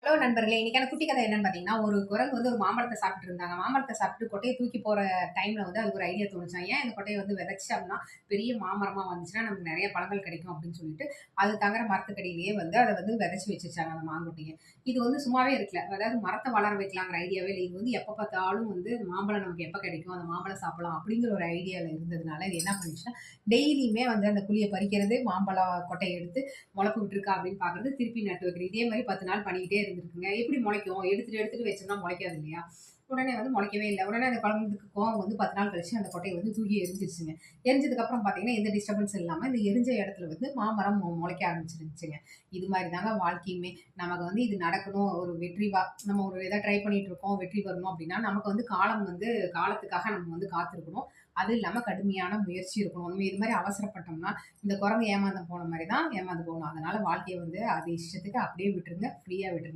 Hello நண்பர்களே! இன்னைக்கான குட்டி கதை என்னன்னு பார்த்தீங்கன்னா, ஒரு குரங்கு வந்து ஒரு மாம்பழத்த சாப்பிட்டுட்டு இருந்தாங்க. மாம்பழத்த சாப்பிட்டு கொட்டைய தூக்கி போற டைம்ல வந்து அதுக்கு ஒரு ஐடியா தோணுச்சாம். ஏன் இந்த கொட்டைய வந்து விதைச்சோம்னா, பெரிய மாமரமா வந்துச்சுன்னா, நமக்கு நெறைய பழங்கள் கிடைக்கும் அப்படின்னு சொல்லிட்டு, அது தங்குற மரத்துக்கடியிலேயே வந்து அத வந்து விதைச்சு வச்சுருச்சாங்க அந்த மாங்கொட்டைய. இது வந்து சும்மாவே இருக்கல. அதாவது மரத்த வளர வைக்கலாங்கிற ஐடியாவே இல்ல. இது வந்து எப்ப பார்த்தாலும் வந்து மாம்பழம் நமக்கு எப்ப கிடைக்கும், அந்த மாம்பழம் சாப்பிடலாம் அப்படிங்கிற ஒரு ஐடியால இருந்ததுனால, இது என்ன பண்ணுச்சுன்னா, டெய்லியுமே வந்து அந்த குழிய பறிக்கிறது, மாம்பழம் கொட்டைய எடுத்து முளப்பு விட்டுருக்கா அப்படின்னு பார்க்குறது, திருப்பி நட்டு வைக்கிறது. இதே மாரி 10 நாள் பண்ணிக்கிட்டே இருந்திருக்குங்க. எப்படி முளைக்கும்? எடுத்துட்டு எடுத்துட்டு வச்சோம்னா முளைக்காது இல்லையா? உடனே வந்து முளைக்கவே இல்ல. உடனே அந்த குழந்தைக்கு கோவம் வந்து 10 நாள் கழிச்சு அந்த கொட்டைய வந்து தூக்கி எரிஞ்சிருச்சுங்க. எரிஞ்சதுக்கப்புறம் பார்த்தீங்கன்னா, எந்த டிஸ்டர்பன்ஸும் இல்லாம இந்த எரிஞ்ச இடத்துல வந்து மாமரம் முளைக்க ஆரம்பிச்சிருச்சுங்க. இது மாரி தாங்க வாழ்க்கையுமே. நமக்கு வந்து இது நடக்கணும், ஒரு வெற்றி நம்ம ஒரு இத ட்ரை பண்ணிட்டு இருக்கோம், வெற்றி பெறணும் அப்படின்னா, நமக்கு வந்து காலம் வந்து காலத்துக்காக நம்ம வந்து காத்திருக்கணும். அது இல்லாம கடுமையான முயற்சி இருக்கணும். நம்ம இது மாரி அவசரப்பட்டோம்னா, இந்த குரங்கு ஏமாந்து போன மாரி தான் ஏமாந்து போகணும். அதனால வாழ்க்கைய வந்து அது இஷ்டத்துக்கு அப்படியே விட்டுருங்க. ஃப்ரீயா விட்டுருங்க.